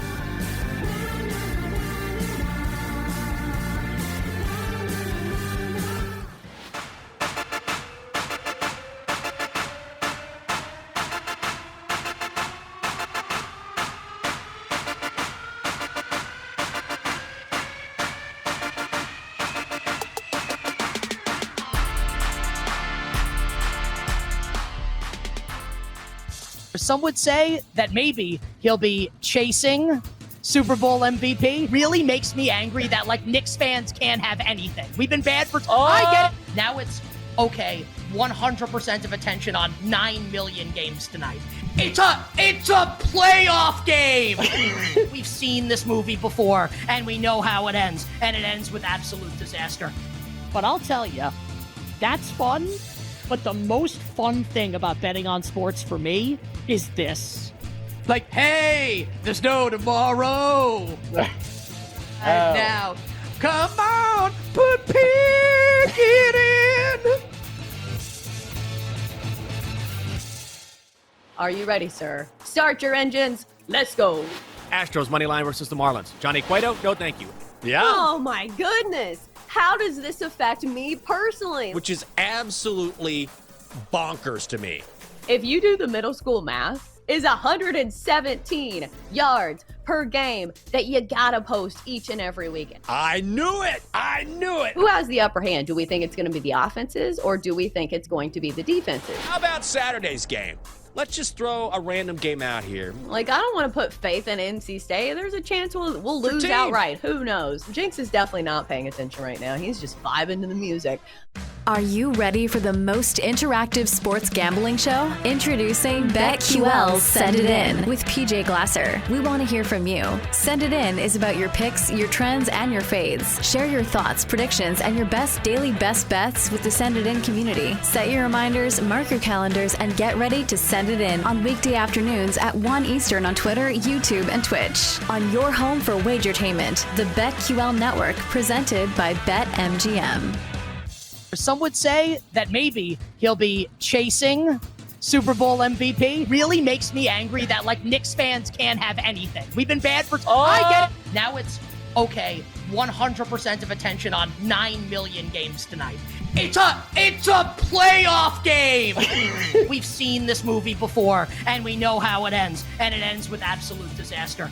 Some would say that maybe he'll be chasing Super Bowl MVP. Really makes me angry that, like, Knicks fans can't have anything. We've been bad for... I get it. Now it's, okay, 100% of attention on 9 million games tonight. It's a playoff game. We've seen this movie before, and we know how it ends. And it ends with absolute disaster. But I'll tell you, that's fun. But the most fun thing about betting on sports for me is this. Like, hey, there's no tomorrow. And now, come on, put Pickett in. Are you ready, sir? Start your engines. Let's go. Astros money line versus the Marlins. Johnny Cueto, no thank you. Yeah. Oh, my goodness. How does this affect me personally? Which is absolutely bonkers to me. If you do the middle school math, is 117 yards per game that you gotta post each and every weekend. I knew it. I knew it. Who has the upper hand? Do we think it's going to be the offenses, or do we think it's going to be the defenses? How about Saturday's game? Let's just throw a random game out here. Like, I don't want to put faith in NC State. There's a chance we'll lose outright. Who knows? Jinx is definitely not paying attention right now. He's just vibing to the music. Are you ready for the most interactive sports gambling show? Introducing BetQL's Send It In with PJ Glasser. We want to hear from you. Send It In is about your picks, your trends, and your fades. Share your thoughts, predictions, and your best daily best bets with the Send It In community. Set your reminders, mark your calendars, and get ready to send it in on weekday afternoons at 1 Eastern on Twitter, YouTube, and Twitch. On your home for wagertainment, the BetQL Network, presented by BetMGM. Some would say that maybe he'll be chasing Super Bowl MVP. Really makes me angry that like Knicks fans can't have anything. We've been bad for. I get it. Now it's okay. 100% of attention on 9 million games tonight. It's a playoff game. We've seen this movie before, and we know how it ends, and it ends with absolute disaster.